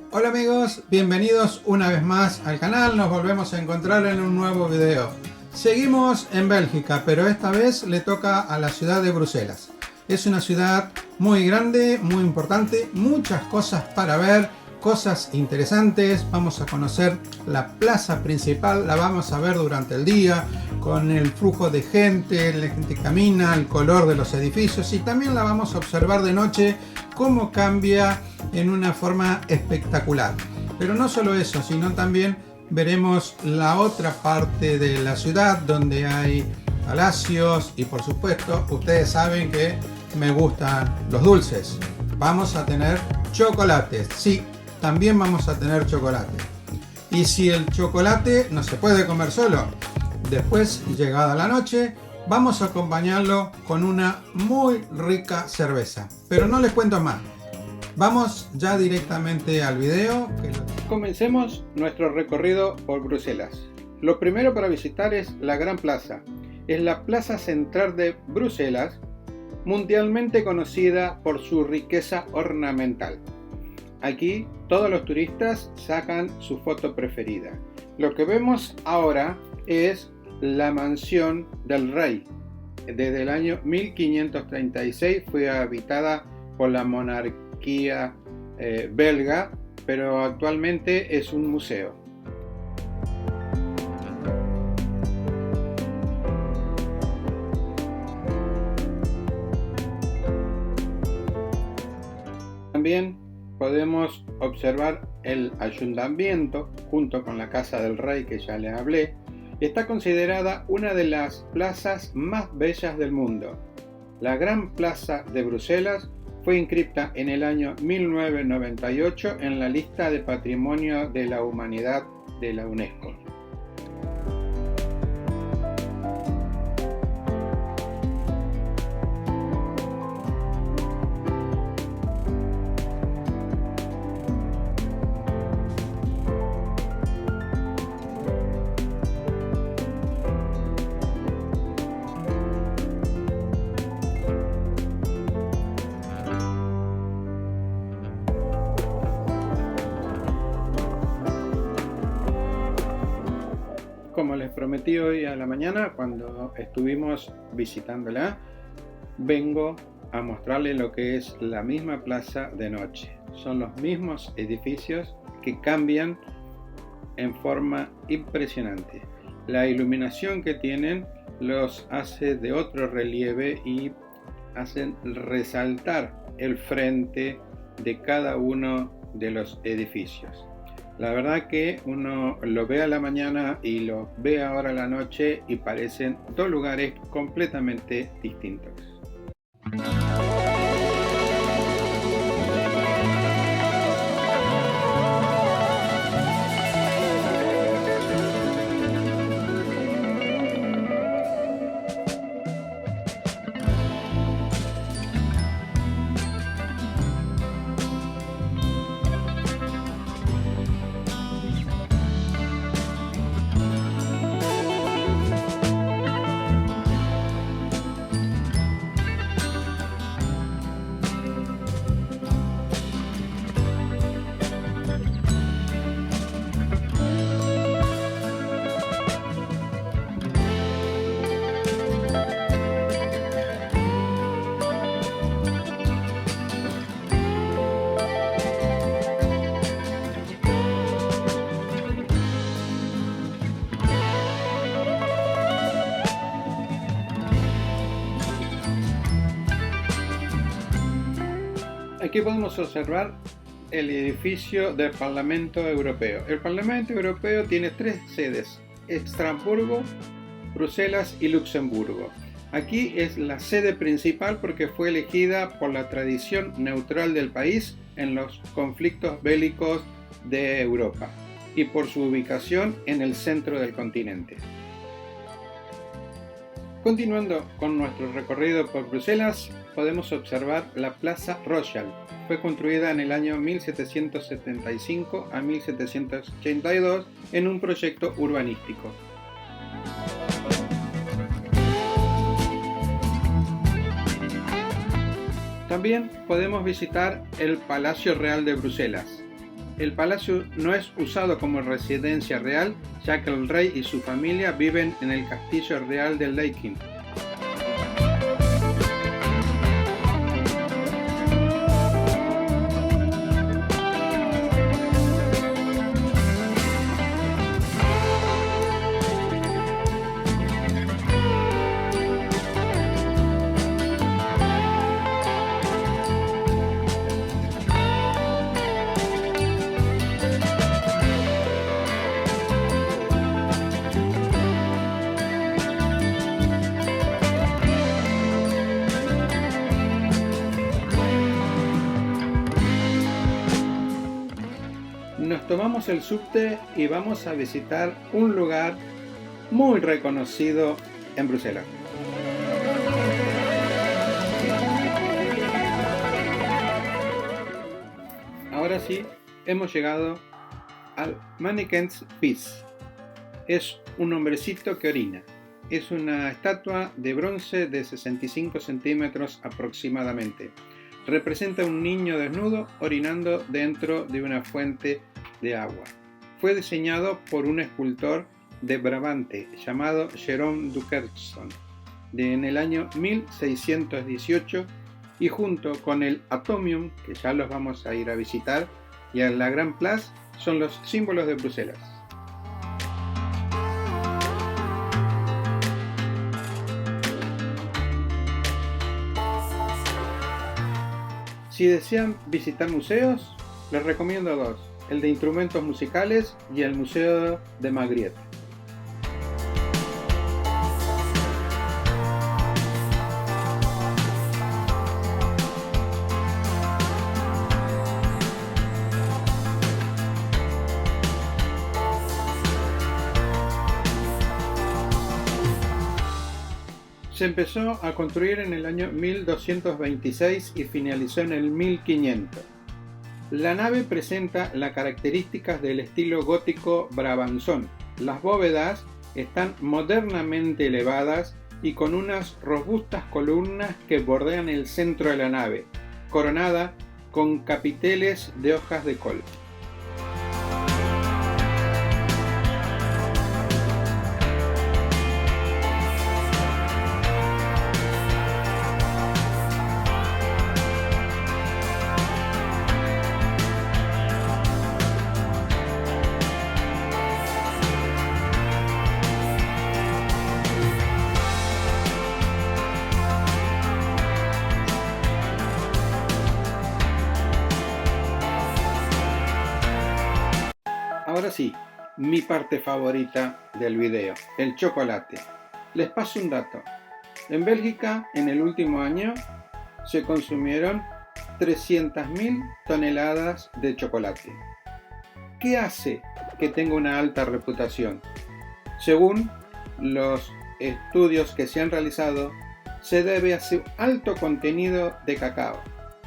Hola amigos, bienvenidos una vez más al canal, nos volvemos a encontrar en un nuevo video. Seguimos en Bélgica, pero esta vez le toca a la ciudad de Bruselas. Es una ciudad muy grande, muy importante, muchas cosas para ver, cosas interesantes. Vamos a conocer la plaza principal, la vamos a ver durante el día, con el flujo de gente, la gente camina, el color de los edificios, y también la vamos a observar de noche, cómo cambia en una forma espectacular. Pero no solo eso, sino también veremos la otra parte de la ciudad donde hay palacios y, por supuesto, ustedes saben que me gustan los dulces. Vamos a tener chocolates, sí, también vamos a tener chocolate. Y si el chocolate no se puede comer solo, después, llegada la noche, vamos a acompañarlo con una muy rica cerveza. Pero no les cuento más. Vamos ya directamente al video. Comencemos nuestro recorrido por Bruselas. Lo primero para visitar es la Gran Plaza. Es la plaza central de Bruselas, mundialmente conocida por su riqueza ornamental. Aquí todos los turistas sacan su foto preferida. Lo que vemos ahora es la mansión del rey. Desde el año 1536 fue habitada por la monarquía belga, pero actualmente es un museo. También podemos observar el ayuntamiento junto con la casa del rey que ya les hablé. Está considerada una de las plazas más bellas del mundo. La Gran Plaza de Bruselas fue inscrita en el año 1998 en la lista de Patrimonio de la Humanidad de la UNESCO. Como les prometí hoy a la mañana, cuando estuvimos visitándola, vengo a mostrarles lo que es la misma plaza de noche. Son los mismos edificios que cambian en forma impresionante. La iluminación que tienen los hace de otro relieve y hacen resaltar el frente de cada uno de los edificios. La verdad que uno lo ve a la mañana y lo ve ahora a la noche y parecen dos lugares completamente distintos. Aquí podemos observar el edificio del Parlamento Europeo. El Parlamento Europeo tiene tres sedes: Estrasburgo, Bruselas y Luxemburgo. Aquí es la sede principal porque fue elegida por la tradición neutral del país en los conflictos bélicos de Europa y por su ubicación en el centro del continente. Continuando con nuestro recorrido por Bruselas, podemos observar la Plaza Royal. Fue construida en el año 1775 a 1782 en un proyecto urbanístico. También podemos visitar el Palacio Real de Bruselas. El palacio no es usado como residencia real, ya que el rey y su familia viven en el castillo real de Laeken. Nos tomamos el subte y vamos a visitar un lugar muy reconocido en Bruselas. Ahora sí, hemos llegado al Mannekes Pis. Es un hombrecito que orina. Es una estatua de bronce de 65 centímetros aproximadamente. Representa a un niño desnudo orinando dentro de una fuente de agua. Fue diseñado por un escultor de Brabante llamado Jerome Duquesson en el año 1618 y junto con el Atomium, que ya los vamos a ir a visitar, y a la Grand Place, son los símbolos de Bruselas. Si desean visitar museos, les recomiendo dos, el de instrumentos musicales y el Museo de Magritte. Se empezó a construir en el año 1226 y finalizó en el 1500. La nave presenta las características del estilo gótico brabanzón. Las bóvedas están modernamente elevadas y con unas robustas columnas que bordean el centro de la nave, coronada con capiteles de hojas de col. Ahora sí, mi parte favorita del video, el chocolate. Les paso un dato. En Bélgica, en el último año, se consumieron 300.000 toneladas de chocolate. ¿Qué hace que tenga una alta reputación? Según los estudios que se han realizado, se debe a su alto contenido de cacao,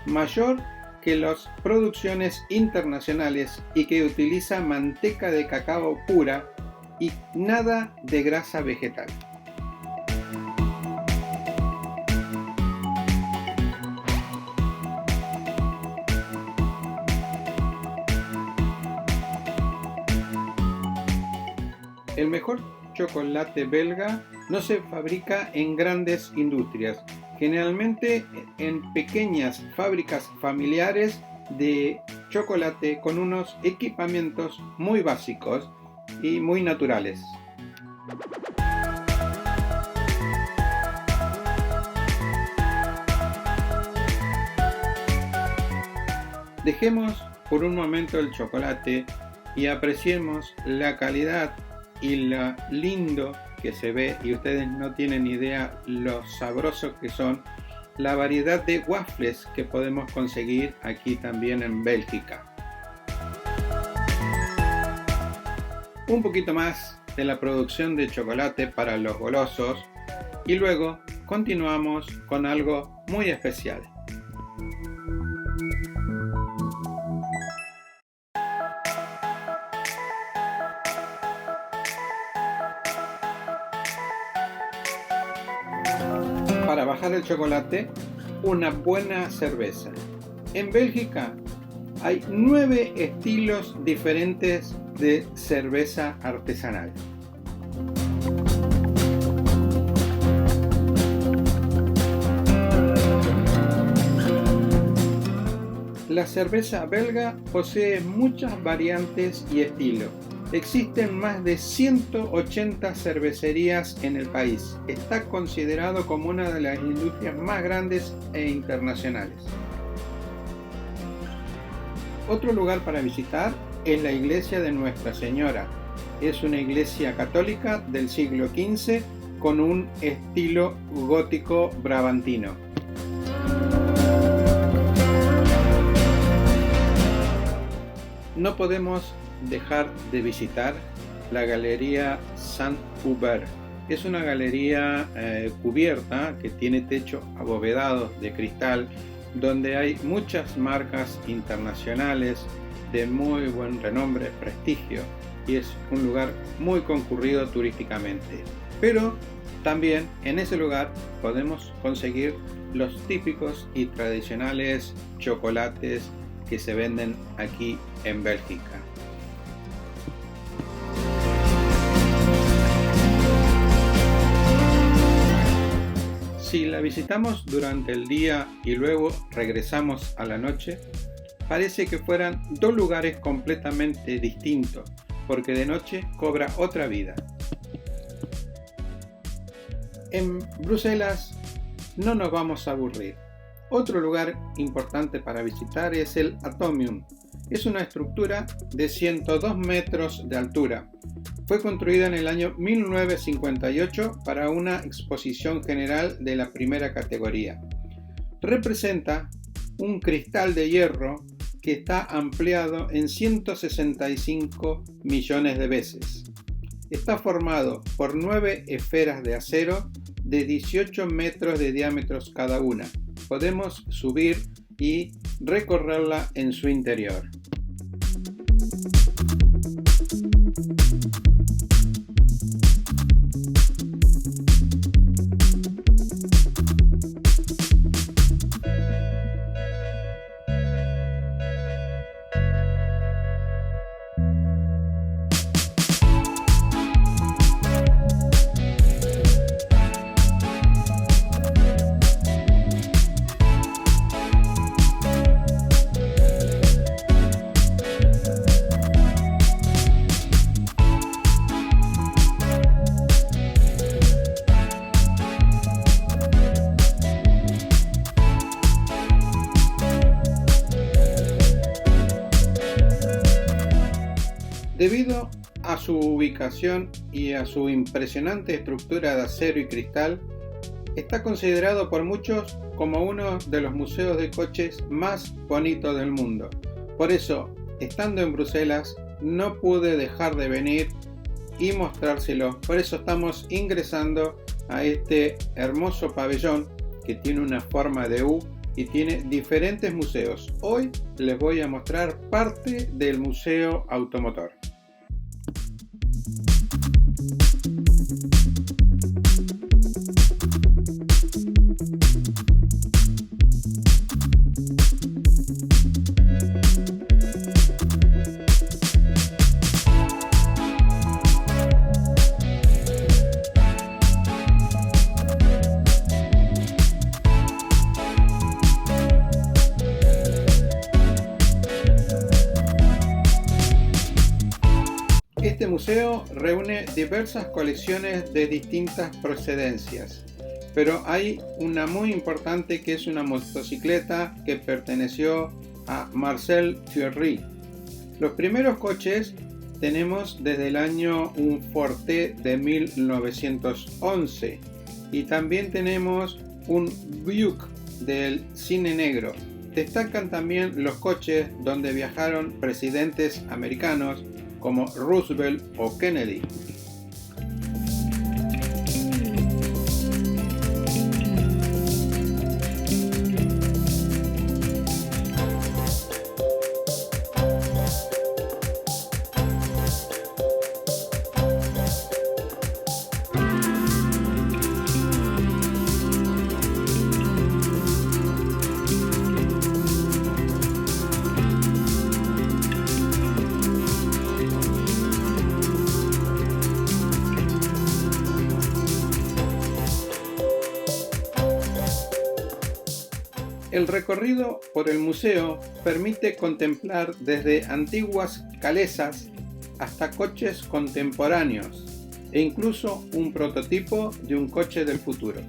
mayor que las producciones internacionales y que utiliza manteca de cacao pura y nada de grasa vegetal. El mejor chocolate belga no se fabrica en grandes industrias, generalmente en pequeñas fábricas familiares de chocolate con unos equipamientos muy básicos y muy naturales. Dejemos por un momento el chocolate y apreciemos la calidad y lo lindo que se ve, y ustedes no tienen idea lo sabrosos que son, la variedad de waffles que podemos conseguir aquí también en Bélgica. Un poquito más de la producción de chocolate para los golosos y luego continuamos con algo muy especial. Para bajar el chocolate, una buena cerveza. En Bélgica hay 9 estilos diferentes de cerveza artesanal. La cerveza belga posee muchas variantes y estilos. Existen más de 180 cervecerías en el país. Está considerado como una de las industrias más grandes e internacionales. Otro lugar para visitar es la iglesia de Nuestra Señora. Es una iglesia católica del siglo XV con un estilo gótico brabantino. No podemos dejar de visitar la Galería Saint-Hubert. Es una galería cubierta que tiene techo abovedado de cristal, donde hay muchas marcas internacionales de muy buen renombre, prestigio, y es un lugar muy concurrido turísticamente. Pero también en ese lugar podemos conseguir los típicos y tradicionales chocolates que se venden aquí en Bélgica. Si la visitamos durante el día y luego regresamos a la noche, parece que fueran dos lugares completamente distintos, porque de noche cobra otra vida. En Bruselas no nos vamos a aburrir. Otro lugar importante para visitar es el Atomium. Es una estructura de 102 metros de altura. Fue construida en el año 1958 para una exposición general de la primera categoría. Representa un cristal de hierro que está ampliado en 165 millones de veces. Está formado por 9 esferas de acero de 18 metros de diámetro cada una. Podemos subir y recorrerla en su interior. Debido a su ubicación y a su impresionante estructura de acero y cristal, está considerado por muchos como uno de los museos de coches más bonitos del mundo. Por eso, estando en Bruselas, no pude dejar de venir y mostrárselo. Por eso estamos ingresando a este hermoso pabellón que tiene una forma de U y tiene diferentes museos. Hoy les voy a mostrar parte del Museo Automotor. Este museo reúne diversas colecciones de distintas procedencias, pero hay una muy importante que es una motocicleta que perteneció a Marcel Thierry. Los primeros coches tenemos desde el año un Forte de 1911 y también tenemos un Buick del cine negro. Destacan también los coches donde viajaron presidentes americanos como Roosevelt o Kennedy. El recorrido por el museo permite contemplar desde antiguas calesas hasta coches contemporáneos e incluso un prototipo de un coche del futuro.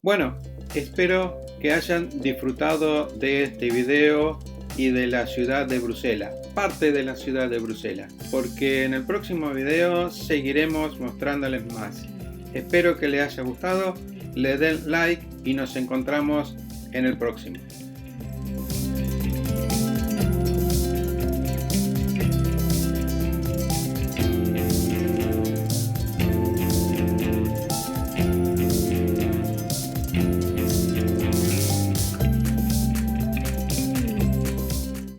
Bueno, espero que hayan disfrutado de este video y de la ciudad de Bruselas, parte de la ciudad de Bruselas, porque en el próximo video seguiremos mostrándoles más. Espero que les haya gustado, le den like y nos encontramos en el próximo.